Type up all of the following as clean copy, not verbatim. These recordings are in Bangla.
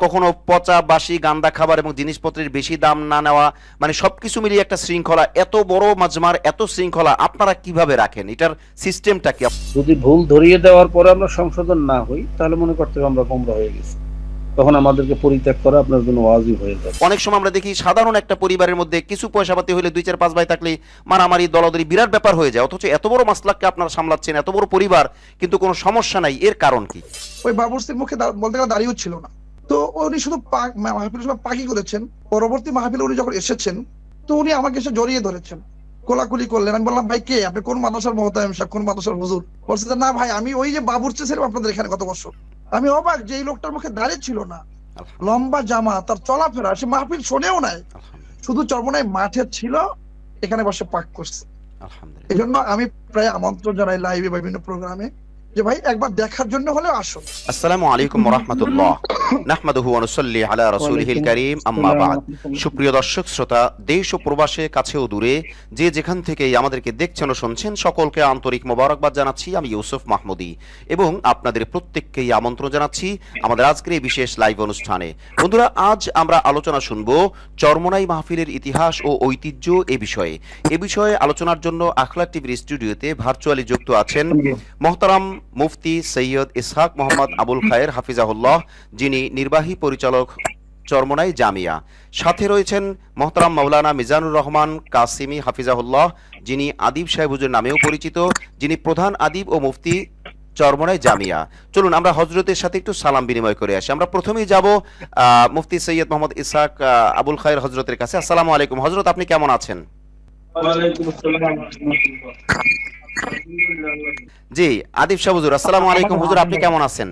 কখনো পচা বাসি গান্দা খাবার এবং জিনিসপত্রের বেশি দাম না নেওয়া, মানে সবকিছু মিলিয়ে একটা শৃঙ্খলা, এত বড় মাজমার এত শৃঙ্খলা আপনারা কিভাবে রাখেন? এটার সিস্টেমটা কি? যদি ভুল ধরিয়ে দেওয়ার পরে আমরা সংশোধন না হই তাহলে মনে করতে হবে আমরা গোমরা হয়ে গেছি, তখন আমাদেরকে পরিত্যাগ করা আপনার জন্য ওয়াজিব হয়ে যাবে। অনেক সময় আমরা দেখি সাধারণ একটা পরিবারের মধ্যে কিছু পয়সা পাতি হলে 2 4 5 ভাই থাকলে মারামারি দলাদলি বিরাট ব্যাপার হয়ে যায়, অথচ এত বড় মাসলাককে আপনারা সামলাচ্ছেন, এত বড় পরিবার কিন্তু কোনো সমস্যা নাই, এর কারণ কি? ওই বাবুর্চির মুখে বলতে গেলে দাঁড়িয়েও ছিল না, তো উনি শুধু মাহফিলের সময় পাকি করেছেন। পরবর্তী মাহফিলে উনি যখন এসেছেন তো উনি আমাকে এসে জড়িয়ে ধরেছেন, কোলাকুলি করলেন। আমি বললাম, ভাই কে আপনি? কোন মাদ্রাসার মোহতামিম সাহেব, কোন মাদ্রাসার হুজুর? বলছে যে না ভাই, আমি ওই যে বাবুর্চি ছিলাম আপনাদের এখানে কত বছর। আমি অবাক যে এই লোকটার মুখে দাঁড়িয়ে ছিল না, লম্বা জামা, তার চলাফেরা, সে মাহফিল শোনেও নাই, শুধু চরমোনাই মাঠে ছিল, এখানে বসে পাক করছে। এই জন্য আমি প্রায় আমন্ত্রণ জানাই লাইভে বা বিভিন্ন প্রোগ্রামে যে ভাই একবার দেখার জন্য হলেও আসুন। আসসালামু আলাইকুম ওয়া রাহমাতুল্লাহ, নাহমাদুহু ওয়া নুসাল্লি আলা রাসূলিহিল কারীম, আম্মা বা'দ। সুপ্রিয় দর্শক শ্রোতা, দেশ ও প্রবাসে, কাছে ও দূরে, যে যেখান থেকেই আমাদেরকে দেখছেন ও শুনছেন, সকলকে আন্তরিক মোবারকবাদ জানাচ্ছি। আমি ইউসুফ মাহমুদী এবং আপনাদের প্রত্যেককেই আমন্ত্রণ জানাচ্ছি আমাদের আজকের এই বিশেষ লাইভ অনুষ্ঠানে। বন্ধুরা, আজ আমরা আলোচনা শুনব চরমোনাই মাহফিলের ইতিহাস ও ঐতিহ্য এ বিষয়ে আলোচনার জন্য আখলাক টিভির স্টুডিওতে ভার্চুয়ালি যুক্ত আছেন মোহতারাম মুফতি সৈয়দ ইসহাক মোহাম্মদ আবুল খায়ের হাফিজাহুল্লাহ, যিনি নির্বাহী পরিচালক চরমোনাই জামিয়া। সাথে রয়েছেন মোহতারাম মাওলানা মিজানুর রহমান কাসিমি হাফিজাহুল্লাহ, যিনি আদিব সাহেব হুজুর নামেও পরিচিত, যিনি প্রধান আদিব ও মুফতি চরমোনাই জামিয়া। চলুন আমরা হজরতের সাথে একটু সালাম বিনিময় করে আসি। আমরা প্রথমেই যাব মুফতি সৈয়দ মোহাম্মদ ইসহাক আবুল খায়ের হজরতের কাছে। আসসালামু আলাইকুম হজরত, আপনি কেমন আছেন? জি, আদিব সাহেব হুজুর, আসসালামু আলাইকুম হুজুর, আপনি কেমন আছেন?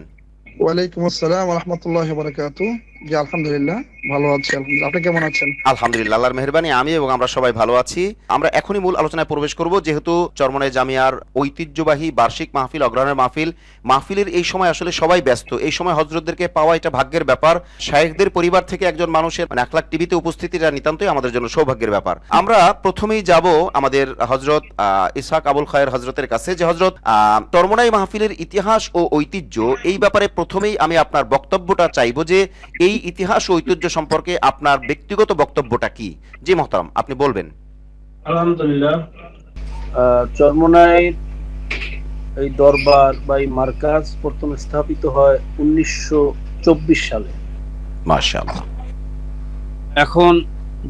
ওয়ালাইকুম আসসালাম ওয়া রাহমাতুল্লাহি ওয়া বারাকাতুহু। জি আলহামদুলিল্লাহ ভালো আছি, আলহামদুলিল্লাহ। আপনি কেমন আছেন? আলহামদুলিল্লাহ, আল্লাহর মেহেরবানি, আমি এবং আমরা সবাই ভালো আছি। আমরা এখনই মূল আলোচনায় প্রবেশ করব, যেহেতু চরমোনাই জামিয়ার ঐতিহ্যবাহী বার্ষিক মাহফিল, অগ্রহণের মাহফিলের এই সময় আসলে সবাই ব্যস্ত। এই সময় হজরতদেরকে পাওয়া এটা ভাগ্যের ব্যাপার। শায়েখদের পরিবার থেকে একজন মানুষের আখলাক টিভিতে উপস্থিতিটা নিতান্তই আমাদের জন্য সৌভাগ্যের ব্যাপার। আমরা প্রথমেই যাব আমাদের হজরত ইসহাক আবুল খায়ের হজরতের কাছে, যে হজরত চরমোনাই মাহফিলের ইতিহাস ও ঐতিহ্য, এই ব্যাপারে প্রথমেই আমি আপনার বক্তব্যটা চাইব, যে এই ইতিহাস ও ঐতিহ্য সম্পর্কে আপনার ব্যক্তিগত বক্তব্যটা কি? জি মোহতারাম, আপনি বলবেন। আলহামদুলিল্লাহ, চরমোনাই এই দরবার বা এই মার্কাজ প্রথম স্থাপিত হয় 1924 সালে। মাশাআল্লাহ। এখন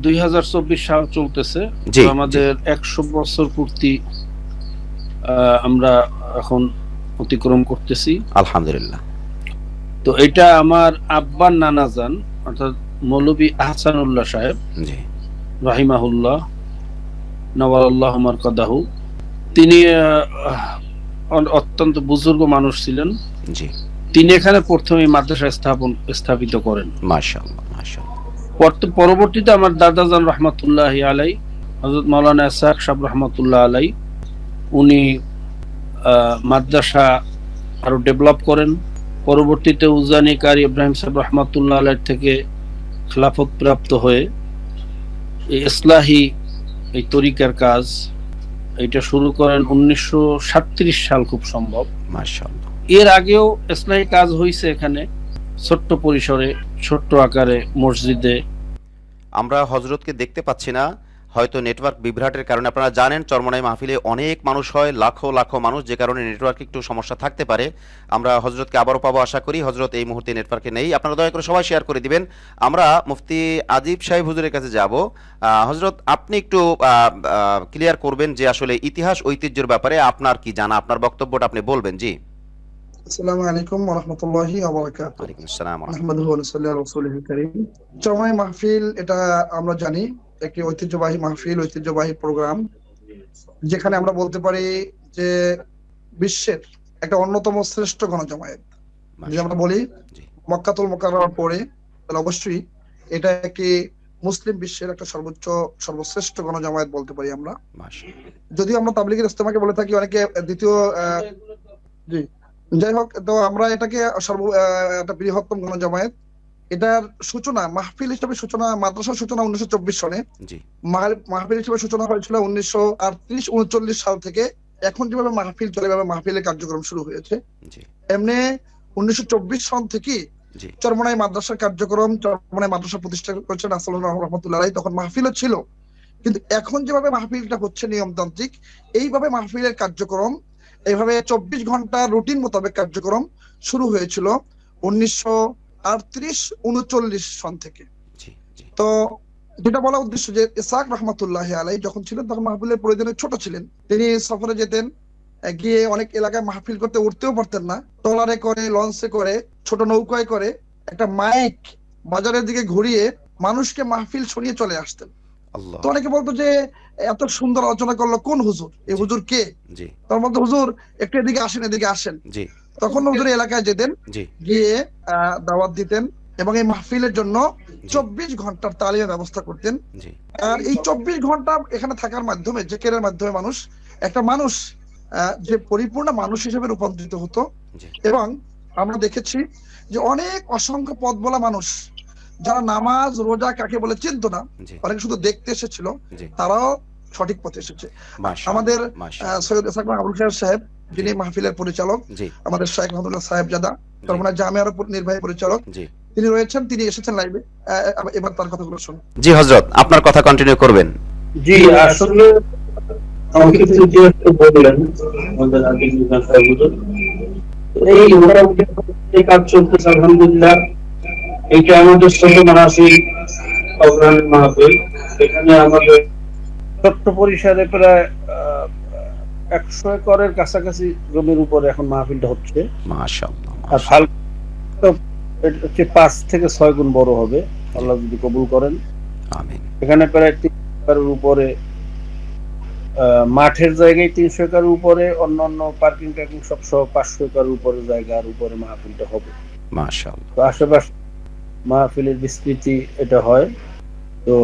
2024 সাল চলতেছে, আমাদের 100 বছর পূর্তি আমরা এখন অতিক্রম করতেছি, আলহামদুলিল্লাহ। তো এটা আমার আব্বার নানা যান, অর্থাৎ মৌলভী আহসানুল্লাহ সাহেব রাহিমাহুল্লাহ নওয়ারাল্লাহু মারকাদাহু, তিনি অত্যন্ত বুজুর্গ মানুষ ছিলেন। তিনি এখানে প্রথমে মাদ্রাসা স্থাপিত করেন। মাশাআল্লাহ মাশাআল্লাহ। পরবর্তীতে আমার দাদাজান রহমাতুল্লাহি আলাই, হযরত মাওলানা ইসহাক সাহেব রহমাতুল্লাহ আলাই, উনি মাদ্রাসা আরো ডেভেলপ করেন। পরবর্তীতে উজানি কারি ইব্রাহিম সাহেব রহমাতুল্লাহ আলাইহির থেকে খেলাফত প্রাপ্ত হয়ে এই ইসলাহি এই তরিকার কাজ এটা শুরু করেন 1937 সাল, খুব সম্ভব। মাশাআল্লাহ। এর আগেও ইসলাহি কাজ হয়েছে এখানে ছোট্ট পরিসরে, ছোট্ট আকারে মসজিদে। আমরা হজরতকে দেখতে পাচ্ছি না, হয়তো নেটওয়ার্ক বিভ্রাটের কারণে। আপনারা জানেন চরমোনাই মাহফিলে অনেক মানুষ হয়, লাখো লাখো মানুষ, যে কারণে নেটওয়ার্কে একটু সমস্যা থাকতে পারে। আমরা হজরতকে আবারও পাবো আশা করি। হজরত এই মুহূর্তে নেটওয়ার্কে নেই, আপনারা দয়া করে সবাই শেয়ার করে দিবেন। আমরা মুফতি আদিব সাহেব হুজুরের কাছে যাব। হজরত, আপনি একটু ক্লিয়ার করবেন যে আসলে ইতিহাস ঐতিহ্যের ব্যাপারে আপনার কি জানা, আপনার বক্তব্যটা আপনি বলবেন। জি। আসসালামু আলাইকুম ওয়া রাহমাতুল্লাহি ওয়া বারাকাতুহু। ওয়া আলাইকুম আসসালাম ওয়া নাহমাদুহু ওয়া নুসাল্লি আলা রাসূলিহিল কারীম। চরমোনাই মাহফিল এটা আমরা জানি একটি ঐতিহ্যবাহী মাহফিল, ঐতিহ্যবাহী প্রোগ্রাম, যেখানে আমরা বলতে পারি যে বিশ্বের একটা অন্যতম শ্রেষ্ঠ গণজামায়াত। যদি আমরা বলি মক্কাতুল মুকাররমার পরে, তাহলে অবশ্যই এটা একটি মুসলিম বিশ্বের একটা সর্বশ্রেষ্ঠ গণজামায়াত বলতে পারি আমরা। যদিও আমরা তাবলীগের ইজতেমাকে বলে থাকি অনেকে দ্বিতীয়, জি যাই হোক, তো আমরা এটাকে একটা বৃহত্তম গণজামায়াত। এটার সূচনা, মাহফিল হিসেবে সূচনা, মাদ্রাসার সূচনা 1924 সনে, মাহফিল হিসেবে সূচনা হয়েছিল 1938-39 সাল থেকে। এখন যেভাবে মাহফিল চলে, এভাবে মাহফিলের কার্যক্রম শুরু হয়েছে। এমনি 1924 সন থেকে জি চরমোনাই মাদ্রাসার কার্যক্রম, চরমোনাই মাদ্রাসা প্রতিষ্ঠা করেছেন আসসালাম রহমতুল্লাহ আলাইহি, তখন মাহফিলও ছিল। কিন্তু এখন যেভাবে মাহফিলটা হচ্ছে নিয়মতান্ত্রিক, এইভাবে মাহফিলের কার্যক্রম, এইভাবে 24 ঘন্টা রুটিন মোতাবেক কার্যক্রম শুরু হয়েছিল 1938-39 সন থেকে। জি জি তো যেটা বলা উদ্দেশ্য যে ইসহাক রহমতুল্লাহ আলাই যখন ছিলেন তখন মাহফিলের প্রয়োজনে ছোট ছিলেন, তিনি সফরে যেতেন, গিয়ে অনেক এলাকায় মাহফিল করতে উঠতেও পারতেন না, ট্রলারে করে, লঞ্চে করে, ছোট নৌকায় করে একটা মাইক বাজারের দিকে ঘুরিয়ে মানুষকে মাহফিল শুনিয়ে চলে আসতেন। আল্লাহ। তো অনেকে বলতো যে এত সুন্দর আলোচনা করলো, কোন হুজুর, এই হুজুর কে? জি তার মধ্যে হুজুর একটু এদিকে আসেন, এদিকে আসেন। জি তখন হুজুর এলাকায় যেতেন, জি গিয়ে দাওয়াত দিতেন এবং এই মাহফিলের জন্য জি 24 ঘন্টার তালিমের ব্যবস্থা করতেন। জি আর এই 24 ঘন্টা এখানে থাকার মাধ্যমে, জিকিরের মাধ্যমে একটা মানুষ যে পরিপূর্ণ মানুষ হিসেবে রূপান্তরিত হতো। জি এবং আমরা দেখেছি যে অনেক অসংখ্য পথ বলা মানুষ, যারা নামাজ রোজা কাকে বলে চিনতো না, জি অনেক শুধু দেখতে এসেছিল, জি তারাও সঠিক পথে এসেছে। মাশাআল্লাহ আমাদের মাশাআল্লাহ। সৈয়দ ইসহাক আবুল খায়ের সাহেব, যিনি জি মাহফিলের পরিচালক, জি আমাদের শেখ মাহমুদুল্লাহ সাহেবজাদা জি চরমোনাই জামিয়ার নির্বাহী পরিচালক, জি তিনি রয়েছেন, তিনি এসেছেন লাইভে। এবার তার কথাগুলো শুনুন। জি হযরত, আপনার কথা কন্টিনিউ করবেন। জি, আসলে আমাকে কিছু যে একটু বললেন আমাদের আগে হুজুর, এই মোটামুটি এই কাজ চলতেছে আলহামদুলিল্লাহ। এটা আমাদের ছোট মাহফিল, অগ্রণী মাহফিল। এখানে আমাদের ছোট্ট পরিসরে প্রায় 100 একরের কাছাকাছি জমির উপরে এখন মাহফিলটা হচ্ছে। মাশাআল্লাহ আর হালকা এটা হচ্ছে 5 থেকে 6 গুণ বড় হবে আল্লাহ যদি কবুল করেন। আমিন। এখানে প্রায় 3 একরের উপরে মাঠের জায়গায় 300 একরের উপরে, অন্যান্য পার্কিং টার্কিং সব সহ 500 একরের উপরে জায়গার উপরে মাহফিলটা হবে। মাশাআল্লাহ তো আশেপাশে মাহফিলের বিস্তৃতি এটা হয়। তো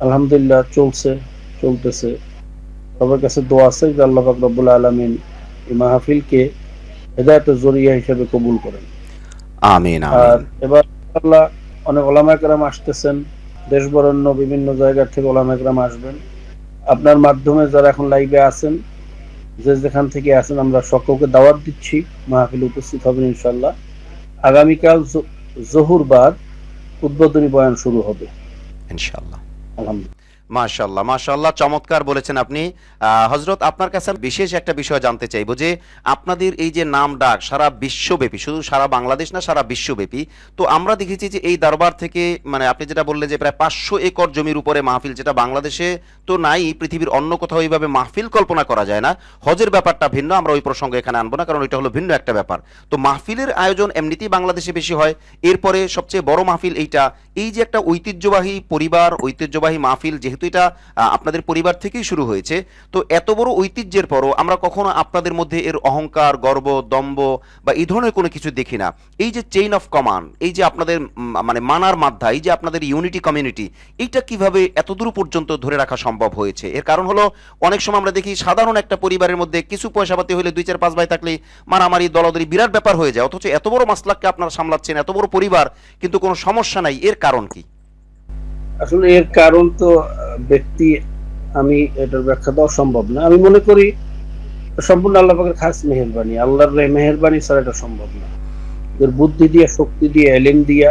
আলহামদুলিল্লাহ চলতেছে। সবার কাছে দোয়া আছে যে আল্লাহ পাক রব্বুল আলামিন এই মাহফিলকে হেদায়েতের জরিয়া হিসেবে কবুল করেন। আমিন আর আমিন। এবার আল্লাহ অনেক ওলামায়ে কেরাম আসতেছেন, দেশ বরেণ্য বিভিন্ন জায়গা থেকে ওলামায়ে কেরাম আসবেন। আপনার মাধ্যমে যারা এখন লাইভে আছেন, যে যেখান থেকে আছেন, আমরা সকলকে দাওয়াত দিচ্ছি মাহফিলে উপস্থিত হবেন ইনশাআল্লাহ। আগামীকাল জোহর বাদ উদ্বোধনী বয়ান শুরু হবে ইনশাআল্লাহ। আলহামদুলিল্লাহ। মাশাআল্লাহ মাশাআল্লাহ, চমৎকার বলেছেন আপনি। হযরত, আপনার কাছে বিশেষ একটা বিষয় জানতে চাইবো যে আপনাদের এই যে নাম ডাক সারা বিশ্বব্যাপী, শুধু সারা বাংলাদেশ না, সারা বিশ্বব্যাপী। তো আমরা দেখেছি যে এই দরবার থেকে, মানে আপনি যেটা বললেন যে প্রায় 500 একর জমির উপরে মাহফিল, যেটা বাংলাদেশে তো নাই, পৃথিবীর অন্য কোথাও এইভাবে মাহফিল কল্পনা করা যায় না। হজের ব্যাপারটা ভিন্ন, আমরা ওই প্রসঙ্গে এখানে আনবো না, কারণ এটা হলো ভিন্ন একটা ব্যাপার। তো মাহফিলের আয়োজন এমনিতেই বাংলাদেশে বেশি হয়, এরপরে সবচেয়ে বড় মাহফিল এইটা। এই যে একটা ঐতিহ্যবাহী পরিবার, ঐতিহ্যবাহী মাহফিল, যেহেতু এটা আপনাদের পরিবার থেকেই শুরু হয়েছে, তো এত বড় ঐতিহ্যের পরও আমরা কখনো আপনাদের মধ্যে এর অহংকার, গর্ব, দম্ভ বা এই ধরনের কোনো কিছু দেখি না। এই যে চেইন অফ কমান্ড, এই যে আপনাদের মানে মানার মাধ্যা, এই যে আপনাদের ইউনিটি কমিউনিটি, এইটা কিভাবে এতদূর পর্যন্ত ধরে রাখা সম্ভব হয়েছে? এর কারণ হলো অনেক সময় আমরা দেখি সাধারণ একটা পরিবারের মধ্যে কিছু পয়সাপাতি হলে 2-4-5 ভাই থাকলে মারামারি, দলাদলি বিরাট ব্যাপার হয়ে যায়, অথচ এত বড় মাসলাককে আপনারা সামলাচ্ছেন, এত বড় পরিবার, কিন্তু কোনো সমস্যা নাই। এর কারণ কি? আসলে এর কারণ তো ব্যক্তি, আমি এটার ব্যাখ্যা দেওয়া সম্ভব না। আমি মনে করি সম্পূর্ণ আল্লাহ পাকের খাস মেহেরবানি, আল্লাহর মেহেরবানি ছাড়া এটা সম্ভব না। এর বুদ্ধি দিয়ে, শক্তি দিয়ে, এলেম দিয়া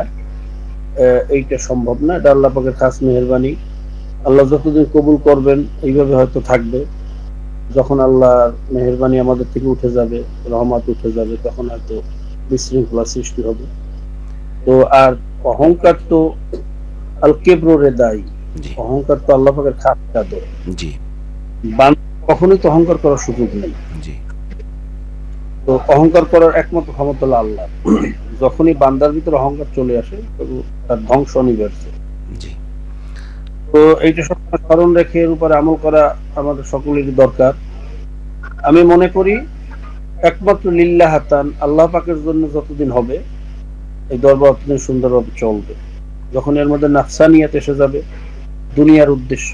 এইটা সম্ভব না। এটা আল্লাহ পাকের খাস মেহেরবানি। আল্লাহ যতদিন কবুল করবেন এইভাবে হয়তো থাকবে। যখন আল্লাহর মেহেরবানি আমাদের থেকে উঠে যাবে, রহমত উঠে যাবে, তখন হয়তো বিশৃঙ্খলা সৃষ্টি হবে। তো আর অহংকার তো আল কেবর রেদাই, জি অহংকার তো আল্লাহ পাকের খাস চাদর। জি কখনোই তো অহংকার করার সুযোগ নেই। জি তো অহংকার করার একমাত্র ক্ষমতা হলো আল্লাহ। যখনই বান্দার ভিতরে অহংকার চলে আসে, তার ধ্বংস অনিবার্য। জি তো এইটা সবসময় স্মরণ রেখে এর উপরে আমল করা আমাদের সকলেরই দরকার। আমি মনে করি একমাত্র লিল্লাহ হাতান, আল্লাহ পাকের জন্য যতদিন হবে এই দরবার ততদিন সুন্দরভাবে চলবে। যখন এর মধ্যে নাফসানিয়াত এসে যাবে, দুনিয়ার উদ্দেশ্য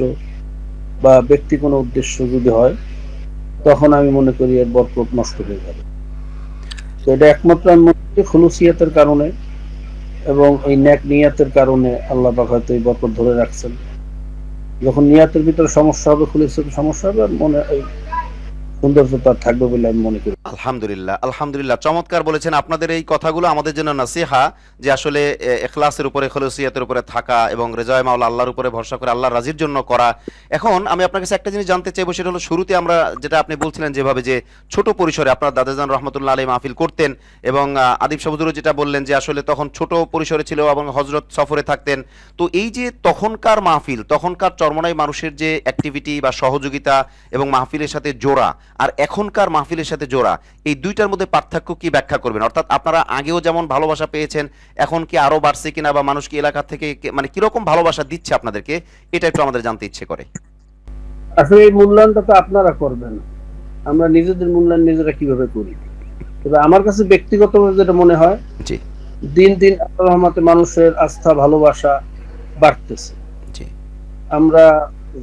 বা ব্যক্তি কোনো উদ্দেশ্য যদি হয়, তখন আমি মনে করি এর বরকত নষ্ট হয়ে যাবে। তো এটা একমাত্র আমি মনে করি খুলুসিয়াতের কারণে এবং এই নেক নিয়াতের কারণে আল্লাহ পাক হয়তো এই বরকত ধরে রাখছেন। যখন নিয়াতের ভিতরে সমস্যা হবে, খুলুসিয়াতের সমস্যা হবে, আর মনে সৌন্দর্যতা থাকবে বলে আমি মনে করি। আলহামদুলিল্লাহ, আলহামদুলিল্লাহ, চমৎকার বলেছেন। আপনাদের এই কথাগুলো আমাদের জন্য নাসিহা, যে আসলে ইখলাসের উপরে, খলুসিয়াতের উপরে থাকা এবং রেজায়ে মাওলা আল্লাহর উপরে ভরসা করে আল্লাহর রাজির জন্য করা। এখন আমি আপনার কাছে একটা জিনিস জানতে চাইবো, সেটা হলো শুরুতে আমরা যেটা আপনি বলছিলেন যেভাবে যে ছোট পরিসরে আপনার দাদাজান রহমতুল্লাহ আলাইহি মাহফিল করতেন, এবং আদিব সাহুদুরও যেটা বললেন যে আসলে তখন ছোট পরিসরে ছিল এবং হজরত সফরে থাকতেন। তো এই যে তখনকার মাহফিল, তখনকার চরমনাই মানুষের যে অ্যাক্টিভিটি বা সহযোগিতা এবং মাহফিলের সাথে জোড়া, আর এখনকার মাহফিলের সাথে জোড়া, এই দুইটার মধ্যে পার্থক্য কি ব্যাখ্যা করবেন? অর্থাৎ আপনারা আগেও যেমন ভালোবাসা পেয়েছেন, এখন কি আরো বাড়ছে কিনা, বা মানুষ কি এলাকা থেকে মানে কিরকম ভালোবাসা দিচ্ছে আপনাদেরকে, এটা একটু আমাদের জানতে ইচ্ছে করে। আসলে এই মূল্যায়নটা তো আপনারা করবেন, আমরা নিজেদের মূল্যায়ন নিজেরা কিভাবে করি। তবে আমার কাছে ব্যক্তিগতভাবে যেটা মনে হয়, জি দিন দিন আল্লাহর রহমতে মানুষের আস্থা ভালোবাসা বাড়তেছে। জি আমরা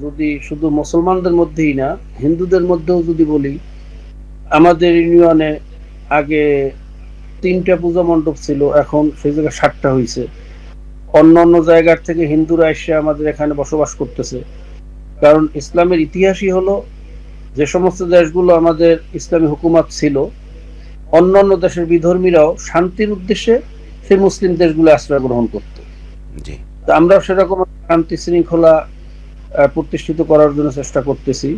যদি শুধু মুসলমানদের মধ্যেই না, হিন্দুদের মধ্যেও যদি বলি, আমাদের ইউনিয়নে আগে 3টা পূজা মণ্ডপ ছিল, এখন সেই জায়গায় 7টা হয়েছে। অন্য অন্য জায়গার থেকে হিন্দুরা এসে আমাদের এখানে বসবাস করতেছে। কারণ ইসলামের ইতিহাসই হলো, যে সমস্ত দেশগুলো আমাদের ইসলামী হুকুমত ছিল, অন্য অন্য দেশের বিধর্মীরাও শান্তির উদ্দেশ্যে সেই মুসলিম দেশগুলো আশ্রয় গ্রহণ করত। জি তা আমরা সেরকম শান্তি শৃঙ্খলা প্রতিষ্ঠিত করার জন্য চেষ্টা করতেছি,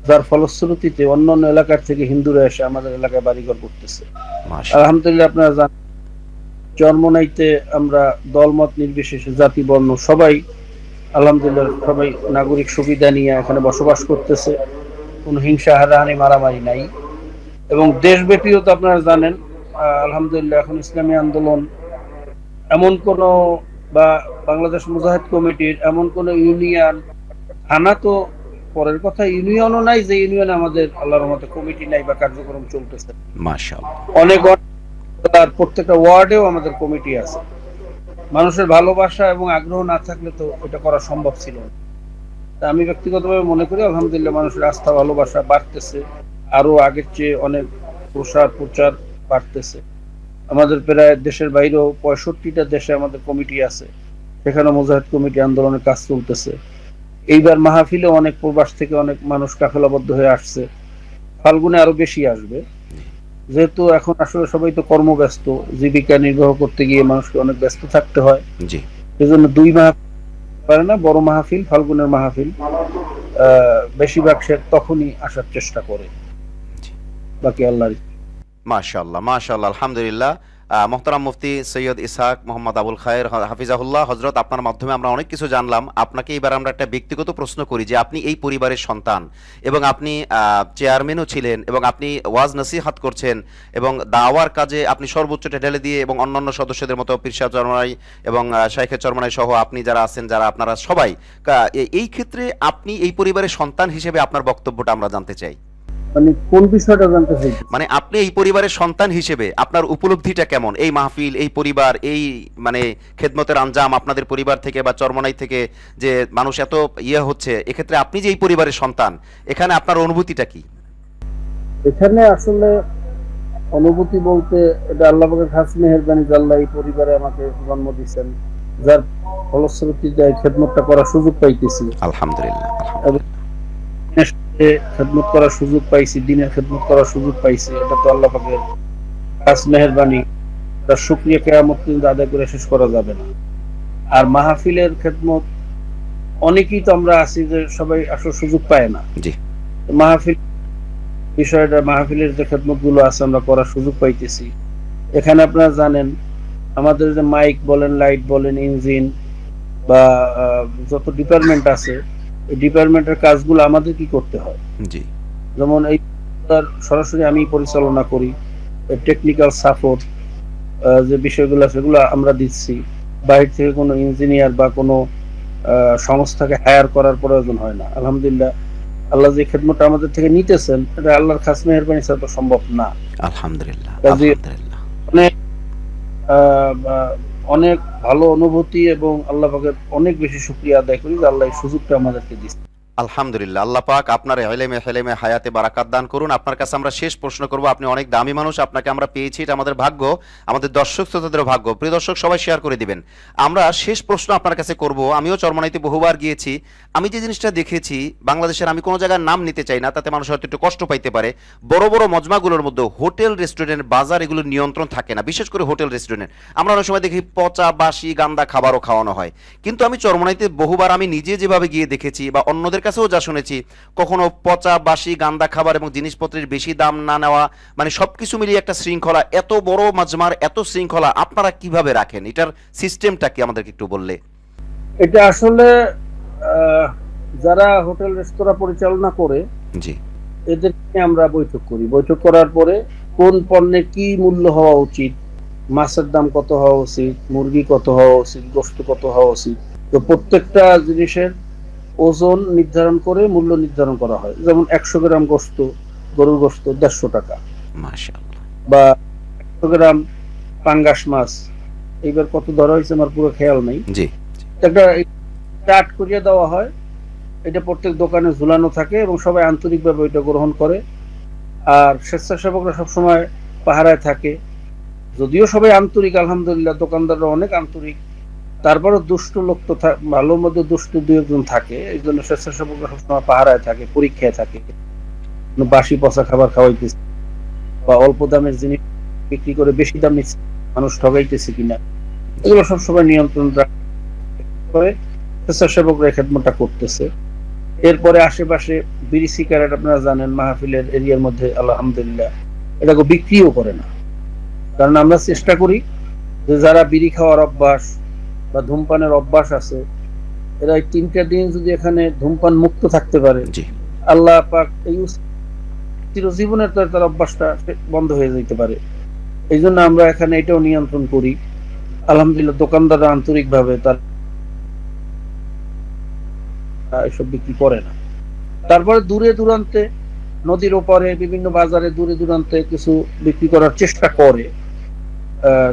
যার ফলশ্রুতিতে অন্য অন্য এলাকার থেকে হিন্দুরা এসে আমাদের এলাকায় বাড়িঘর করতেছে। মাশাআল্লাহ, আলহামদুলিল্লাহ, আপনারা জানেন চরমনাইতে আমরা দলমত নির্বিশেষে জাতি বর্ণ সবাই আলহামদুলিল্লাহ সবাই নাগরিক সুবিধা নিয়ে এখানে বসবাস করতেছে, কোনো হিংসা হারাহানি মারামারি নাই। এবং দেশব্যাপীও তো আপনারা জানেন আলহামদুলিল্লাহ এখন ইসলামী আন্দোলন এমন কোন, বা বাংলাদেশ মুজাহিদ কমিটির এমন কোন ইউনিয়ন, থানা তো পরের কথা, ইউনিয়নও নাই যে ইউনিয়নে আমাদের আল্লাহর রহমতে কমিটি নাই বা কার্যক্রম চলতেছে। মাশাআল্লাহ, অনেক তার প্রত্যেকটা ওয়ার্ডেও আমাদের কমিটি আছে। মানুষের ভালোবাসা এবং আগ্রহ না থাকলে তো এটা করা সম্ভব ছিল না। তা আমি ব্যক্তিগতভাবে মনে করি আলহামদুলিল্লাহ মানুষের আস্থা ভালোবাসা বাড়তেছে, আরো আগের চেয়ে অনেক প্রচার বাড়তেছে। আমাদের প্রায় দেশের বাইরেও 65টা দেশে আমাদের কমিটি আছে, সেখানে মুজাহিদ কমিটি আন্দোলনের কাজ চলতেছে। এইবার মাহফিলে অনেক প্রবাস থেকে অনেক মানুষ কাফেলাবদ্ধ হয়ে আসছে, ফাল্গুনে আরো বেশি আসবে। যেহেতু এখন আসলে সবাই তো কর্মব্যস্ত, জীবিকা নির্বাহ করতে গিয়ে মানুষকে অনেক ব্যস্ত থাকতে হয়, জি সেজন্য 2 মাহফিল পারে না, বড় মাহফিল ফাল্গুনের মাহফিল বেশিরভাগ সে তখনই আসার চেষ্টা করে। বাকি আল্লাহর। মাশাআল্লাহ, মাশাআল্লাহ, আলহামদুলিল্লাহ। মোহতারাম মুফতি সৈয়দ ইসহাক মোহাম্মদ আবুল খায়ের হাফিজাহুল্লাহ, হযরত আপনার মাধ্যমে আমরা অনেক কিছু জানলাম। আপনাকে এবার আমরা একটা ব্যক্তিগত প্রশ্ন করি, যে আপনি এই পরিবারের সন্তান এবং আপনি চেয়ারম্যানও ছিলেন এবং আপনি ওয়াজ নসিহত করছেন এবং দাওয়ার কাজে আপনি সর্বোচ্চটা ঢেলে দিয়ে, এবং অন্যান্য সদস্যদের মতো পীর সাহেব চরমনাই এবং শাইখে চরমনাই সহ আপনি যারা আছেন, যারা আপনারা সবাই, এই ক্ষেত্রে আপনি এই পরিবারের সন্তান হিসেবে আপনার বক্তব্যটা আমরা জানতে চাই। মানে কোন বিষয়টা জানতে চাই? মানে আপনি এই পরিবারের সন্তান হিসেবে আপনার উপলব্ধিটা কেমন, এই মাহফিল, এই পরিবার, এই মানে খেদমতের আঞ্জাম আপনাদের পরিবার থেকে বা চরমনাই থেকে যে মানুষ এত হচ্ছে, এক্ষেত্রে আপনি যে এই পরিবারের সন্তান, এখানে আপনার অনুভূতিটা কি? এখানে আসলে অনুভূতি বলতে, এটা আল্লাহ পাকের খাস মেহেরবানি, আল্লাহ এই পরিবারে আমাকে জন্ম দিয়েছেন, যার ফলশ্রুতিতে খেদমতটা করার সুযোগ পাইতেছি। আলহামদুলিল্লাহ, খেদমত করার সুযোগ পাইছি, দিনের খেদমত করার সুযোগ পাইছি, এটা তো আল্লাহ পাকের খাস মেহেরবানি, তার শুকরিয়া কিয়ামত পর্যন্ত আদায় করে শেষ করা যাবে না। আর মাহফিলের খেদমত অনেকেই তো আমরা আছি যে সবাই আসলে সুযোগ পায় না। জি মাহফিল বিষয়টা, মাহফিলের যে খেদমত গুলো আছে আমরা করার সুযোগ পাইতেছি। এখানে আপনারা জানেন আমাদের যে মাইক বলেন, লাইট বলেন, ইঞ্জিন বা যত ডিপার্টমেন্ট আছে, এই ডিপার্টমেন্টের কাজগুলো আমাদের কি করতে হয়। জি যেমন এই সরাসরি আমি পরিচালনা করি, টেকনিক্যাল সাপোর্ট যে বিষয়গুলো সেগুলো আমরা দিচ্ছি। বাইরে থেকে কোনো ইঞ্জিনিয়ার বা কোনো সংস্থাকে হায়ার করার প্রয়োজন হয় না। আলহামদুলিল্লাহ আল্লাহ যে খেদমতটা আমাদের থেকে নিতেছেন, এটা আল্লাহর খাস মেহেরবানি ছাড়া তো সম্ভব না। আলহামদুলিল্লাহ, আলহামদুলিল্লাহ। অনেক ভালো অনুভূতি এবং আল্লাহ পাকের অনেক বেশি শুকরিয়া আদায় করি যে আল্লাহ এই সুযোগটা আমাদেরকে দিচ্ছে। আলহামদুলিল্লাহ, আল্লাহ পাক আপনার ইলমে হেলেমে হায়াতে বারাকাত দান করুন। আপনার কাছে আমরা শেষ প্রশ্ন করব। আপনি অনেক দামি মানুষ, আপনাকে আমরা পেয়েছি, এটা আমাদের ভাগ্য, আমাদের দর্শক শ্রোতাদেরও ভাগ্য। প্রিয় দর্শক সবাই শেয়ার করে দিবেন। আমরা শেষ প্রশ্ন আপনার কাছে করব। আমিও চরমনাইতে বহুবার গিয়েছি, আমি যে জিনিসটা দেখেছি বাংলাদেশের, আমি কোনো জায়গার নাম নিতে চাই না, তাতে মানুষ হয়তো একটু কষ্ট পাইতে পারে, বড় বড় মজমাগুলোর মধ্যে হোটেল রেস্টুরেন্ট বাজার এগুলোর নিয়ন্ত্রণ থাকে না, বিশেষ করে হোটেল রেস্টুরেন্ট। আমরা অনেক সময় দেখি পচা বাসি গান্দা খাবারও খাওয়ানো হয়। কিন্তু আমি চরমনাইতে বহুবার আমি নিজে যেভাবে গিয়ে দেখেছি বা অন্যদের কাছেও যা শুনেছি, কখনো পচা বাসি গান্দা খাবার এবং জিনিসপত্রের বেশি দাম না নেওয়া, মানে সবকিছু মিলিয়ে একটা শৃঙ্খলা। এত বড় মাজমার এত শৃঙ্খলা আপনারা কিভাবে রাখেন? এটার সিস্টেমটা কি আমাদেরকে একটু বললে? এটা আসলে যারা হোটেল রেস্তোরাঁ পরিচালনা করে, জি, এদেরকে আমরা বৈঠক করি। বৈঠক করার পরে কোন পণ্যের কি মূল্য হওয়া উচিত, মাছের দাম কত হওয়া উচিত, মুরগি কত হওয়া উচিত, গোশত কত হওয়া উচিত, তো প্রত্যেকটা জিনিসের ওজন নির্ধারণ করে মূল্য নির্ধারণ করা হয়। যেমন 100 গ্রাম গোশত, গরুর গোশত 150 টাকা, মাশাআল্লাহ, বা 100 গ্রাম পাঙ্গাস মাছ এইবার কত ধরা হয়েছে আমার পুরো খেয়াল নেই। জি, একটা চার্ট করিয়ে দেওয়া হয়, এটা প্রত্যেক দোকানে ঝুলানো থাকে এবং সবাই আন্তরিকভাবে ওইটা গ্রহণ করে। আর স্বেচ্ছাসেবকরা সবসময় পাহারায় থাকে। যদিও সবাই আন্তরিক, আলহামদুলিল্লাহ দোকানদাররা অনেক আন্তরিক, তারপরে দুষ্ট লোক তো ভালোর মধ্যে দুষ্ট দুই একজন থাকে। এই জন্য স্বেচ্ছাসেবকরা সবসময় পাহারায় থাকে, পরীক্ষায় থাকে, বাসি পচা খাবার খাওয়াইতেছে বা অল্প দামের জিনিস বিক্রি করে বেশি দাম নিচ্ছে, মানুষ ঠগাইতেছে কিনা, এগুলো সবসময় নিয়ন্ত্রণ করে স্বেচ্ছাসেবকরা এই খেদমতটা করতেছে। এরপরে আশেপাশে বিড়ি সিগারেট আপনারা জানেন মাহফিলের এরিয়ার মধ্যে আলহামদুলিল্লাহ এটাকে বিক্রিও করে না। কারণ আমরা চেষ্টা করি যে যারা বিড়ি খাওয়ার অভ্যাস বা ধূমপানের অভ্যাস আছে, এরা এই 3টা দিন যদি এখানে ধূমপান মুক্ত থাকতে পারে, জি, আল্লাহ পাক এই চিরজীবনের তার অভ্যাসটা বন্ধ হয়ে যেতে পারে। এই জন্য আমরা এখানে এটাও নিয়ন্ত্রণ করি। আলহামদুলিল্লাহ দোকানদাররা আন্তরিক ভাবে তার এসব বিক্রি করে না। তারপরে দূরে দূরান্তে নদীর ওপারে বিভিন্ন বাজারে দূরে দূরান্তে কিছু বিক্রি করার চেষ্টা করে,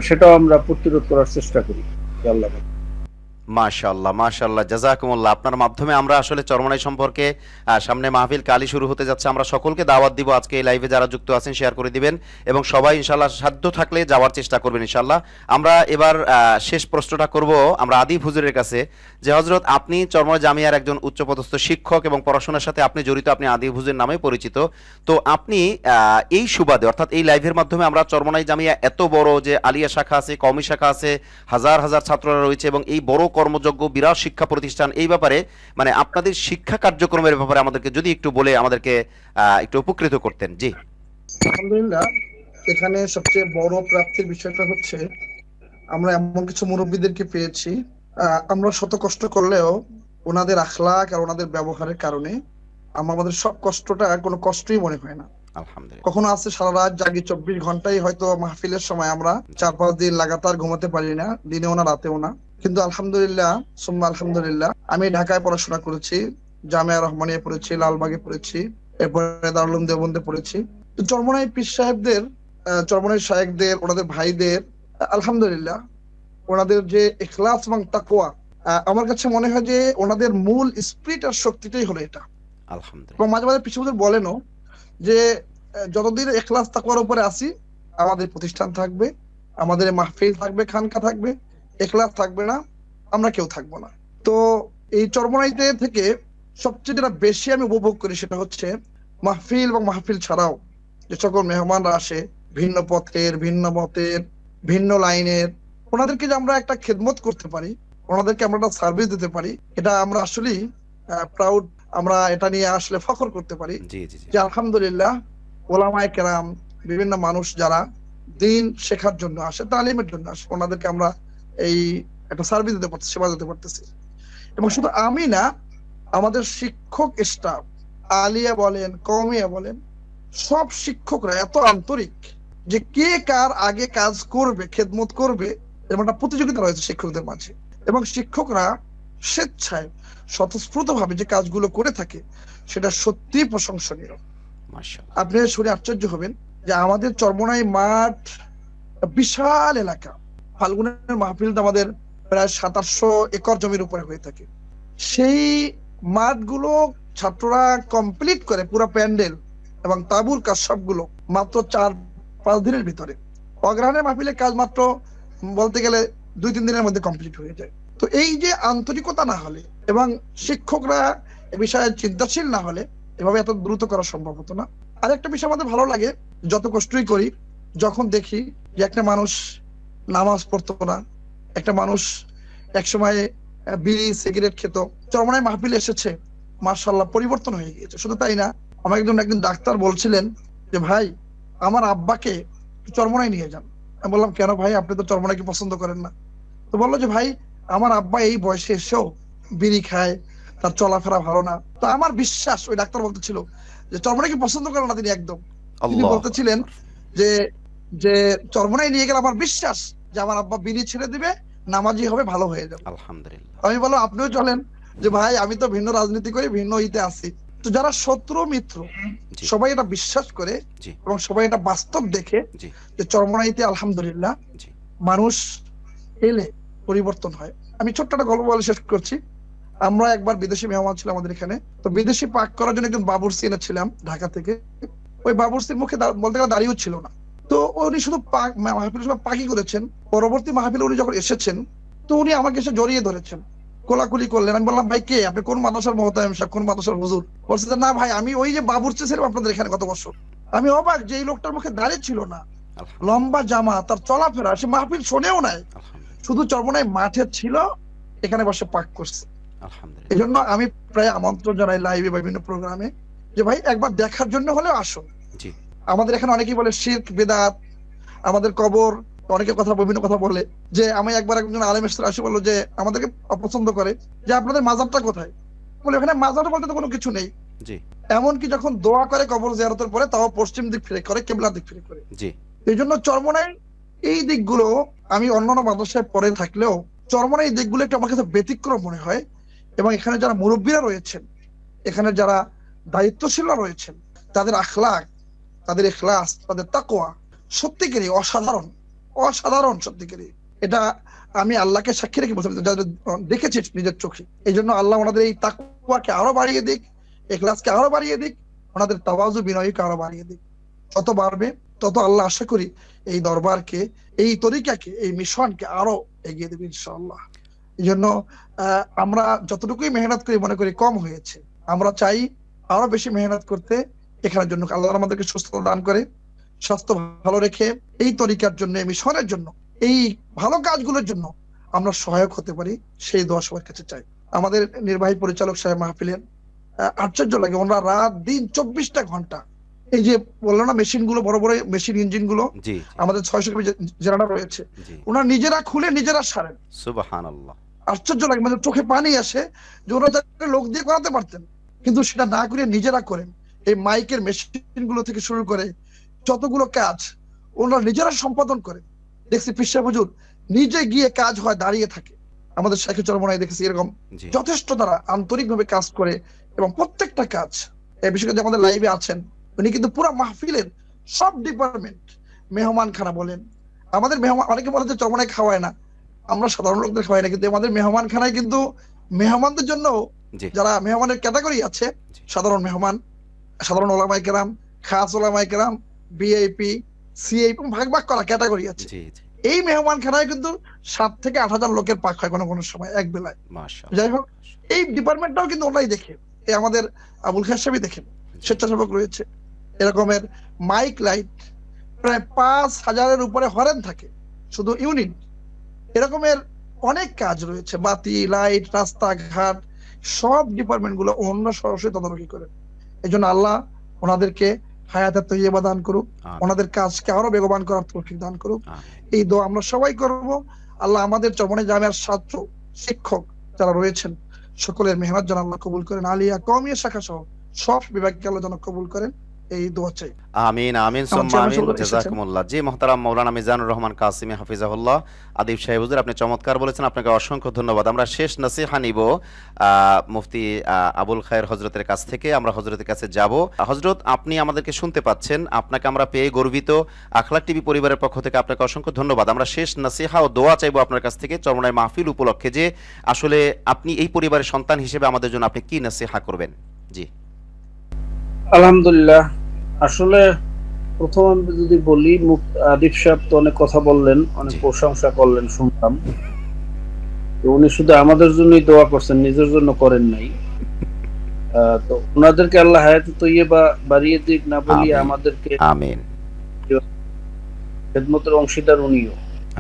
সেটাও আমরা প্রতিরোধ করার চেষ্টা করি। আল্লাহ মাশাআল্লাহ, মাশাআল্লাহ, জাযাকুমুল্লাহ। আপনার মাধ্যমে আমরা আসলে চরমনাই সম্পর্কে, সামনে মাহফিল কালই শুরু হতে যাচ্ছে, আমরা সকলকে দাওয়াত দিব, আজকে এই লাইভে যারা যুক্ত আছেন শেয়ার করে দিবেন এবং সবাই ইনশাআল্লাহ সাধ্য থাকলে যাওয়ার চেষ্টা করবেন ইনশাআল্লাহ। আমরা এবার শেষ প্রশ্নটা করব আমরা আদিব হুজুরের কাছে, যে হযরত আপনি চরমনাই জামিয়ার একজন উচ্চপদস্থ শিক্ষক এবং পড়াশোনার সাথে আপনি জড়িত, আপনি আদিব হুজুর নামে পরিচিত। তো আপনি এই সুবাদে, অর্থাৎ এই লাইভের মাধ্যমে আমরা চরমনাই জামিয়া এত বড় যে আলিয়া শাখা আছে, কওমি শাখা আছে, হাজার হাজার ছাত্ররা রয়েছে এবং এই বড় কর্মযোগ্য বিরাট শিক্ষা প্রতিষ্ঠান, এই ব্যাপারে মানে আপনাদের শিক্ষা কার্যক্রমের ব্যাপারে আমাদেরকে যদি একটু বলে আমাদেরকে একটু উপকৃত করতেন। জি, আলহামদুলিল্লাহ, এখানে সবচেয়ে বড় প্রাপ্তির বিষয়টা হচ্ছে আমরা এমন কিছু মুরব্বীদেরকে পেয়েছি, আমরা শত কষ্ট করলেও ওনাদের আখলাক আর ওনাদের ব্যবহারের কারণে আমাদের সব কষ্টটা কোনো কষ্টই মনে হয় না। আলহামদুলিল্লাহ, কখনো আছে সারা রাত জাগি, 24 ঘন্টাই হয়তো মাহফিলের সময় আমরা 4-5 দিন লাগাতার ঘুমাতে পারি না, দিনেও না রাতেও না। কিন্তু আলহামদুলিল্লাহ সুম্মা আলহামদুলিল্লাহ, আমি ঢাকায় পড়াশোনা করেছি, জামিয়া রহমানিয়া পড়েছি, লালবাগে পড়েছি, এরপরে দারুল উলুম দেওবন্দে পড়েছি। তো চরমনাই পীর সাহেবদের, চরমনাই শায়েখদের, ওনাদের ভাইদের আলহামদুলিল্লাহ ওনাদের যে ইখলাস এবং তাকওয়া, আমার কাছে মনে হয় যে ওনাদের মূল স্পিরিট আর শক্তিটাই হলো এটা। আলহামদুলিল্লাহ, এবং মাঝে মাঝে পিছু বলেনও যে যতদিন ইখলাস তাকওয়ার উপরে আসি আমাদের প্রতিষ্ঠান থাকবে, আমাদের মাহফিল থাকবে, খানকা থাকবে, ইখলাস থাকবে না আমরা কেউ থাকবো না। তো এই চরমনাইতে থেকে সবচেয়ে যেটা বেশি আমি উপভোগ করি সেটা হচ্ছে মাহফিল এবং মাহফিল ছাড়াও যে সকল মেহমানরা আসে ভিন্ন পথের, ভিন্ন মতের, ভিন্ন লাইনের, ওনাদেরকে যে আমরা একটা খেদমত করতে পারি, ওনাদেরকে আমরা একটা সার্ভিস দিতে পারি, এটা আমরা আসলেই প্রাউড, আমরা এটা নিয়ে আসলে ফখর করতে পারি জি, জি, জি, যে আলহামদুলিল্লাহ ওলামায়ে কেরাম, বিভিন্ন মানুষ যারা দিন শেখার জন্য আসে, তালিমের জন্য আসে, ওনাদেরকে আমরা এই একটা সার্ভিস দিতে পারতেছি, সেবা দিতে পারতেছি। এবং শুধু আমি না, আমাদের শিক্ষক স্টাফ, আলিয়া বলেন, কওমিয়া বলেন, সব শিক্ষকরা এত আন্তরিক যে কে কার আগে কাজ করবে, খেদমত করবে, এরকম একটা প্রতিযোগিতা রয়েছে শিক্ষকদের মাঝে। এবং শিক্ষকরা স্বেচ্ছায় স্বতঃস্ফূর্ত ভাবে যে কাজগুলো করে থাকে সেটা সত্যি প্রশংসনীয়। মাশাআল্লাহ, আপনি শুনে আশ্চর্য হবেন যে আমাদের চরমনাই মাঠ বিশাল এলাকা, ফাল্গুনের মাহফিলটা আমাদের প্রায় 2700 একর জমির উপরে হয়ে থাকে। সেই মাঠগুলো ছাত্ররা কমপ্লিট করে পুরো প্যান্ডেল এবং তাঁবুর কাজ সবগুলো মাত্র 4-5 দিনের ভিতরে। অগ্রহায়ণের মাহফিলের কাজ মাত্র বলতে গেলে 2-3 দিনের মধ্যে কমপ্লিট হয়ে যায়। তো এই যে আন্তরিকতা না হলে এবং শিক্ষকরা এ বিষয়ে চিন্তাশীল না হলে এভাবে এত দ্রুত করা সম্ভব হতো না। আরেকটা বিষয় আমাদের ভালো লাগে, যত কষ্টই করি, যখন দেখি যে একটা মানুষ নামাজ পড়তো না, একটা মানুষ একসময় বিড়ি সিগারেট খেত, চরমনায় মাহফিলে এসেছে, মাশাআল্লাহ পরিবর্তন হয়ে গিয়েছে। শুধু তাই না, আমাকে একদিন ডাক্তার বলছিলেন যে ভাই আমার আব্বাকে চরমনায় নিয়ে যান। আমি বললাম কেন ভাই, আপনি তো চরমনাইকে পছন্দ করেন না? তো বললো যে ভাই আমার আব্বা এই বয়সে এসেও বিড়ি খায়, তার চলাফেরা ভালো না। তো আমার বিশ্বাস, ওই ডাক্তার বলতেছিল যে চরমনাইকে পছন্দ করেন না তিনি একদম। তিনি বলতেছিলেন যে যে চরমনায় নিয়ে গেলে আমার বিশ্বাস যে আমার আব্বা বিড়ি ছেড়ে দিবে, নামাজি হবে, ভালো হয়ে যাবে। আলহামদুলিল্লাহ। আমি বললাম আপনিও চলেন। যে ভাই আমি তো ভিন্ন রাজনীতি করি, ভিন্ন ইতে আছি। তো যারা শত্রু মিত্র সবাই এটা বিশ্বাস করে এবং সবাই এটা বাস্তব দেখে যে চরমনাইতে আলহামদুলিল্লাহ মানুষ এলে পরিবর্তন হয়। আমি ছোট্ট একটা গল্প বলে শেষ করছি। আমরা একবার বিদেশি মেহমান ছিল আমাদের এখানে, তো বিদেশি পাক করার জন্য একজন বাবুর্চি এনেছিলাম ঢাকা থেকে। ওই বাবুর্চির মুখে বলতে গেলে দাঁড়িয়েও ছিল না। তো উনি শুধু মাহফিলের সময় পাকি করেছেন। পরবর্তী মাহফিলে উনি যখন এসেছেন, তো উনি আমাকে এসে জড়িয়ে ধরেছেন, কোলাকুলি করলেন। আমি বললাম ভাই কে আপনি, কোন মাদ্রাসার মোহতামিম সাহেব, কোন মাদ্রাসার হুজুর? বলছে যে না ভাই আমি ওই যে বাবুর্চি ছিলাম আপনাদের এখানে গত বছর। আমি অবাক যে এই লোকটার মুখে দাঁড়িয়ে ছিল না, লম্বা জামা, তার চলাফেরা, সে মাহফিল শোনেও নাই, শুধু চরমনায় মাঠে ছিল, এখানে বসে পাক করছে। এই জন্য আমি প্রায় আমন্ত্রণ জানাই লাইভে বা বিভিন্ন প্রোগ্রামে যে ভাই একবার দেখার জন্য হলেও আসুন। আমাদের এখানে অনেকেই বলে শিরক বিদআত, আমাদের কবর, অনেকে কথা বিভিন্ন কথা বলে। যে আমি একবার একজন আলেম এসে আসে বললো যে আমাদেরকে অপছন্দ করে যে আপনাদের মাজারটা কোথায়? বলে ওখানে মাজার বলতে তো কোনো কিছু নেই। এমনকি যখন দোয়া করে কবর জিয়ারতের পরে, তাও পশ্চিম দিক ফিরে করে, কিবলার দিক ফিরে করে। এই জন্য চরমনায় এই দিকগুলো, আমি অন্যান্য মাদ্রাসায় পড়ে থাকলেও চরমনায় এই দিকগুলো একটু আমার কাছে ব্যতিক্রম মনে হয়। এবং এখানে যারা মুরব্বীরা রয়েছেন, এখানে যারা দায়িত্বশীলরা রয়েছেন, তাদের আখলাক, তাদের ইখলাস, তাদের তাকওয়া সত্যিকারই অসাধারণ, অসাধারণ সত্যিকারই। এটা আমি আল্লাহকে সাক্ষী রেখে বলতে যাদের দেখেছি নিজের চোখে। এই জন্য আল্লাহ ওনাদের এই তাকওয়াকে আরো বাড়িয়ে দিক, ইখলাসকে আরো বাড়িয়ে দিক, ওনাদের তাওয়াজু বিনয়কে আরো বাড়িয়ে দিক। যত বাড়বে তত আল্লাহ আশা করি এই দরবারকে, এই তরিকাকে, এই মিশনকে আরো এগিয়ে দেবে ইনশাআল্লাহ। এই জন্য আমরা যতটুকুই মেহনত করি মনে করি কম হয়েছে। আমরা চাই আরো বেশি মেহনত করতে, এখানের জন্য আল্লাহ আমাদেরকে সুস্থতা দান করে, স্বাস্থ্য ভালো রেখে এই তরিকার জন্য, মিশনের জন্য, এই ভালো কাজগুলোর জন্য আমরা সহায়ক হতে পারি, সেই দোয়া সবার কাছে চাই। আমাদের নির্বাহী পরিচালক সাহেব মাহফিলের আশ্চর্য লাগে, ওনারা রাত দিন 24টা ঘন্টা, এই যে বললো না মেশিন গুলো, বড় বড় মেশিন, ইঞ্জিন গুলো আমাদের 600 কেবি জেনারেটর রয়েছে, ওনারা নিজেরা খুলে নিজেরা সারেন। সুবহানাল্লাহ। আশ্চর্য লাগে, মানে চোখে পানি আসে যে ওরা যাতে লোক দিয়ে করাতে পারতেন, কিন্তু সেটা না করে নিজেরা করেন। এই মাইকের মেশিন গুলো থেকে শুরু করে যতগুলো কাজ ওনারা নিজেরা সম্পাদন করেন। দেখছি পিসা হুজুর নিজে গিয়ে কাজ হয়, দাঁড়িয়ে থাকে। আমাদের শেখে চরমনায় দেখেছি এরকম যথেষ্ট তারা আন্তরিক ভাবে কাজ করে এবং প্রত্যেকটা কাজ, বিশেষ করে আমাদের লাইভে আছেন উনি কিন্তু পুরো মাহফিলের সব ডিপার্টমেন্ট, মেহমান খানা বলেন, আমাদের মেহমান, অনেকে বলে যে চরমনায় খাওয়ায় না, আমরা সাধারণ লোকদের খাওয়াই না, কিন্তু আমাদের মেহমান খানায় কিন্তু মেহমানদের জন্য যারা মেহমানের ক্যাটাগরি আছে, সাধারণ মেহমান, সাধারণ ওলামায়ে কেরাম, খাস ওলামায়ে কেরাম, ভিআইপি, সিআইপি, ভাগ ভাগ করা ক্যাটাগরি আছে। এই মেহমান খানায় কিন্তু 7 থেকে 8,000 লোকের পাক হয় কোনো কোনো সময় এক বেলায়। যাই হোক, এই ডিপার্টমেন্টটাও কিন্তু ওনারাই দেখে। এই আমাদের আবুল খায়ের সাহেবই দেখেন, স্বেচ্ছাসেবক রয়েছে। এরকমের মাইক লাইট প্রায় 5,000-এর উপরে হরেন থাকে শুধু ইউনিট। এরকমের অনেক কাজ রয়েছে, বাতি, লাইট, রাস্তাঘাট, সব ডিপার্টমেন্ট গুলো অন্য সরাসরি তদারকি করে। এই জন্য আল্লাহ ওনাদেরকে হায়াতের তৈয়বা দান করুক, ওনাদের কাজকে আরো বেগবান করার তৌফিক দান করুক, এই দোয়া আমরা সবাই করব। আল্লাহ আমাদের চরমনাই জামিয়ার ছাত্র, শিক্ষক যারা রয়েছেন সকলের মেহনত যেন আল্লাহ কবুল করেন, আলিয়া, কওমিয়া শাখা সহ সব বিভাগকে আল্লাহ যেন কবুল করেন, এই দোয়া চাই। আমিন আমিন সুম্মা আমিন। জাযাকুমুল্লাহ। জি মুহতারাম মাওলানা মিজানুর রহমান কাসিমি হাফিজাহুল্লাহ, আদিব সাহেব হুজুর, আপনি চমৎকার বলেছেন, আপনাকে অসংখ্য ধন্যবাদ। আমরা শেষ নসিহা নিব মুফতি আবুল খায়ের হযরতের কাছ থেকে। আমরা হযরতের কাছে যাব। হযরত, আপনি আমাদেরকে শুনতে পাচ্ছেন, আপনাকে আমরা পেয়ে গর্বিত। আখলাক টিভি পরিবারের পক্ষ থেকে আপনাকে অসংখ্য ধন্যবাদ। আমরা শেষ নসিহা ও দোয়া চাইবো আপনার কাছ থেকে চরমনাই মাহফিল উপলক্ষে, যে আসলে আপনি এই পরিবারের সন্তান হিসেবে আমাদের জন্য আপনি কি নসিহা করবেন? জি আলহামদুলিল্লাহ। আসলে প্রথম আমি যদি বলি, আদিব সাহেব তো অনেক কথা বললেন, অনেক জি প্রশংসা করলেন, শুনলাম। তো উনি শুধু আমাদের জন্যই দোয়া করছেন, নিজের জন্য করেন নাই। তো ওনাদেরকে আল্লাহ হায়াতে তৈয়বা বাড়িয়ে দিক, না বলিয়ে আমিন আমাদেরকে আমিন খেদমতের অংশীদার উনিও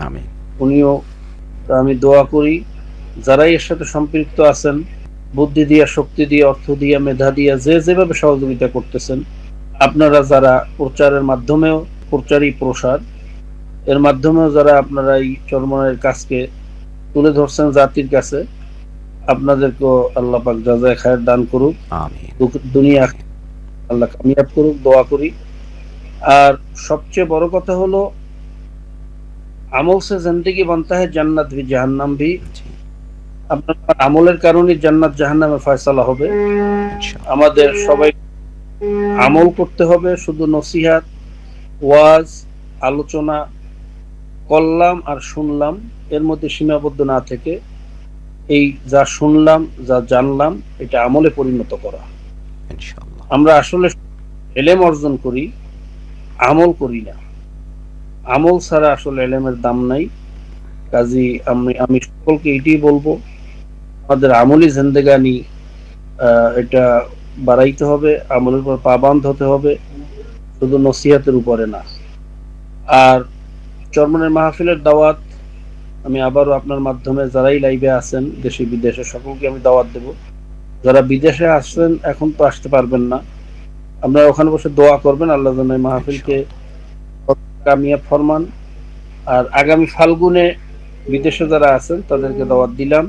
আমিন উনিও তো আমি দোয়া করি যারাই এর সাথে সম্পৃক্ত আছেন, বুদ্ধি দিয়া, শক্তি দিয়ে, অর্থ দিয়া, মেধা দিয়া, যে যেভাবে সহযোগিতা করতেছেন, আপনারা যারা প্রচারের মাধ্যমেও, প্রচারই প্রসার, এর মাধ্যমেও যারা আপনারা এই চরমনের কাজকে তুলে ধরছেন জাতির কাছে, আপনাদেরকেও আল্লাহ পাক জাযায়ে খায়ের দান করুক, আমিন দুনিয়া আল্লাহ কামিয়াব করুক, দোয়া করি। আর সবচেয়ে বড় কথা হলো, আমল সে জিন্দেগি বানতা হ্যায়, জান্নাত ভি জাহান্নাম ভি। জি আপনার আমলের কারণে জান্নাত জাহান্নামের ফয়সালা হবে। ইনশাআল্লাহ আমাদের সবাই আমল করতে হবে, শুধু নসিহাত, ওয়াজ, আলোচনা করলাম আর শুনলাম এর মধ্যে সীমাবদ্ধ না থেকে, এই যা শুনলাম, যা জানলাম, এটা আমলে পরিণত করা। ইনশাআল্লাহ আমরা আসলে এলেম অর্জন করি, আমল করি না। আমল ছাড়া আসলে এলেমের দাম নাই। কাজী আমি সকলকে এটাই বলবো, আমাদের আমলি জিন্দেগানি এটা বাড়াইতে হবে, আমলের উপর পাবান্দ হতে হবে, শুধু নসিহাতের উপরে না। আর চরমনের মাহফিলের দাওয়াত আমি আবারও আপনার মাধ্যমে, যারাই লাইভে আছেন দেশে বিদেশে, সকলকে আমি দাওয়াত দেব। যারা বিদেশে আসছেন, এখন তো আসতে পারবেন না, আপনারা ওখানে বসে দোয়া করবেন আল্লাহ যেন এই মাহফিলকে কামিয়াব ফরমান। আর আগামী ফাল্গুনে বিদেশে যারা আছেন তাদেরকে দাওয়াত দিলাম।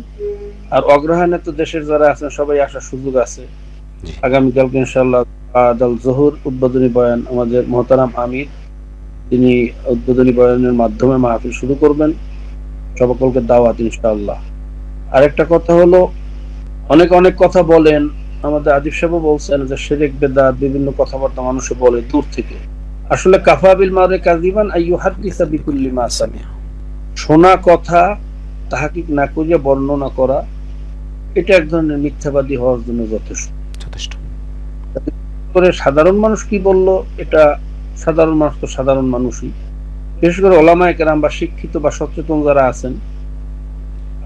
আর অগ্রহায়ণে তো দেশের যারা আছেন সবাই আসার সুযোগ আছে। জি আগামীকালকে ইনশাআল্লাহ আদাল জহুর উদ্বোধনী বয়ান আমাদের মোহতারাম আমির, তিনি উদ্বোধনী বয়ানের মাধ্যমে মাহফিল শুরু করবেন। সকলকে দাওয়াত ইনশাআল্লাহ। আরেকটা কথা হলো, অনেক অনেক কথা বলেন, আমাদের আদিব সাহেব বলছেন যে শিরক বেদাত বিভিন্ন কথাবার্তা মানুষে বলে দূর থেকে। আসলে কাফা বিল মারে কাযিবান আইয়ুহাদ্দিসা বিকুল্লি মা সামিআ। শোনা কথা তাহকিক না করিয়া বর্ণনা করা, এটা এক ধরনের মিথ্যাবাদী হওয়ার জন্য যথেষ্ট। যথেষ্ট করে সাধারণ মানুষ কি বললো, এটা সাধারণ মানুষ তো সাধারণ মানুষই। বিশেষ করে ওলামায়ে কেরাম বা শিক্ষিত বা সচেতন যারা আছেন,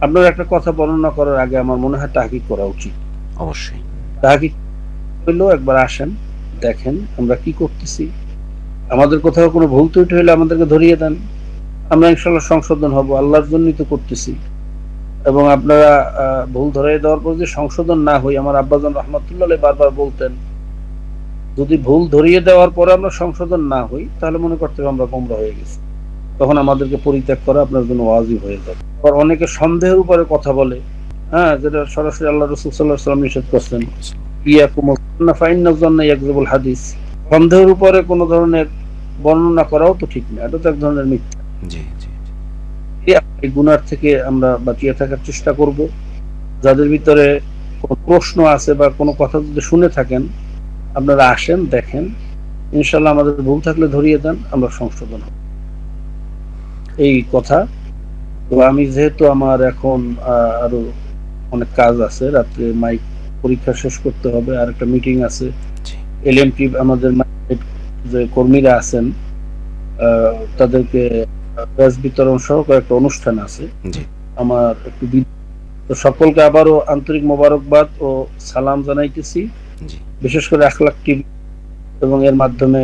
আপনার একটা কথা বর্ণনা করার আগে আমার মনে হয় তাহকিক করা উচিত। অবশ্যই তাহকিক হইলেও একবার আসেন, দেখেন আমরা কি করতেছি, আমাদের কোথাও কোনো ভুল ত্রুটি হলে আমাদেরকে ধরিয়ে দেন, আমরা ইনশাআল্লাহ সংশোধন হব, আল্লাহর জন্যই তো করতেছি। এবং আপনারা ভুল ধরিয়ে দেওয়ার পর যদি সংশোধন না হই, আমার আব্বাজান রহমাতুল্লাহ আলাইহি বারবার বলতেন, যদি ভুল ধরিয়ে দেওয়ার পরে আমরা সংশোধন না হই, তাহলে মনে করতে হবে আমরা গোমরা হয়ে গেছি, তখন আমাদেরকে পরিত্যাগ করা আপনার জন্য ওয়াজিব হয়ে যাবে। আর অনেকে সন্দেহের উপরে কথা বলে, হ্যাঁ, যেটা সরাসরি আল্লাহ রাসূল সাল্লাল্লাহু আলাইহি ওয়াসাল্লাম নিষেধ করছেন, ইয়াকুমুজ যান্না ফাইন্নাজ যান্না ইয়াকযিবুল হাদিস। সন্দেহের উপরে কোনো ধরনের বর্ণনা করাও তো ঠিক না, এটা তো এক ধরনের মিথ্যা। জি জি এই গুনার থেকে আমরা বাঁচিয়ে থাকার চেষ্টা করব। যাদের ভিতরে কোনো প্রশ্ন আছে বা কোনো কথা যদি শুনে থাকেন, আপনারা আসেন, দেখেন, ইনশাআল্লাহ আমাদের ভুল থাকলে ধরিয়ে দেন, আমরা সংশোধন হব, এই কথা। তো আমি যেহেতু আমার এখন আরো অনেক কাজ আছে, রাত্রে মাইক পরীক্ষা শেষ করতে হবে, আর একটা মিটিং আছে, জি এলএমটি আমাদের যে কর্মীরা আছেন তাদেরকে ব্যাচ বিতরণ সহ কয়েকটা অনুষ্ঠান আছে, জি আমার একটু তো সকলকে আবারও আন্তরিক মোবারকবাদ ও সালাম জানাইতেছি। জি বিশেষ করে আখলাক টিভি এবং এর মাধ্যমে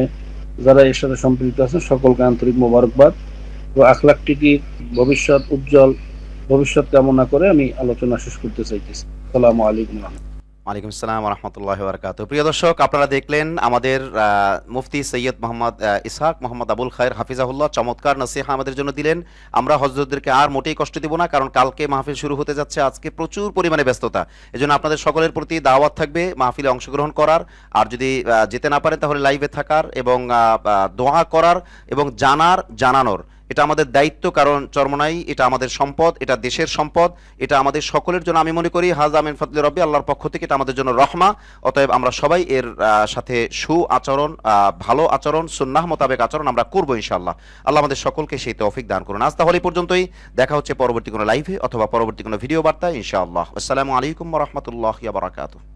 যারা এর সাথে সম্পৃক্ত আছেন সকলকে আন্তরিক মোবারকবাদ ও আখলাক টিভির ভবিষ্যৎ উজ্জ্বল ভবিষ্যৎ কামনা করে আমি আলোচনা শেষ করতে চাইতেছি। আসসালামু আলাইকুম। ওয়ালাইকুম আসসালাম ওয়া রাহমাতুল্লাহি ওয়া বারাকাতুহু। প্রিয় দর্শক, আপনারা দেখলেন আমাদের মুফতি সৈয়দ মোহাম্মদ ইসহাক মোহাম্মদ আবুল খায়ের হাফিজাহুল্লাহ চমৎকার নসিহা আমাদের জন্য দিলেন। আমরা হযরতদেরকে আর মোটেই কষ্ট দিব না, কারণ কালকে মাহফিল শুরু হতে যাচ্ছে, আজকে প্রচুর পরিমাণে ব্যস্ততা। এজন্য আপনাদের সকলের প্রতি দাওয়াত থাকবে মাহফিলে অংশগ্রহণ করার, আর যদি যেতে না পারেন তাহলে লাইভে থাকার এবং দোয়া করার এবং জানানোর, এটা আমাদের দায়িত্ব। কারণ চরমনাই এটা আমাদের সম্পদ, এটা দেশের সম্পদ, এটা আমাদের সকলের জন্য। আমি মনে করি হাযা মিন ফাদলি রাব্বি, আল্লাহর পক্ষ থেকে এটা আমাদের জন্য রহমা। অতএব আমরা সবাই এর সাথে আচরণ, ভালো আচরণ, সুন্নাহ মোতাবেক আচরণ আমরা করব ইনশাআল্লাহ। আল্লাহ আমাদের সকলকে সেই তৌফিক দান করুন। আজ তাহলে এই পর্যন্তই, দেখা হচ্ছে পরবর্তী কোনো লাইভে অথবা পরবর্তী কোনো ভিডিও বার্তায় ইনশাআল্লাহ। আসসালামু আলাইকুম ওয়া রাহমাতুল্লাহি ওয়া বারাকাতুহু।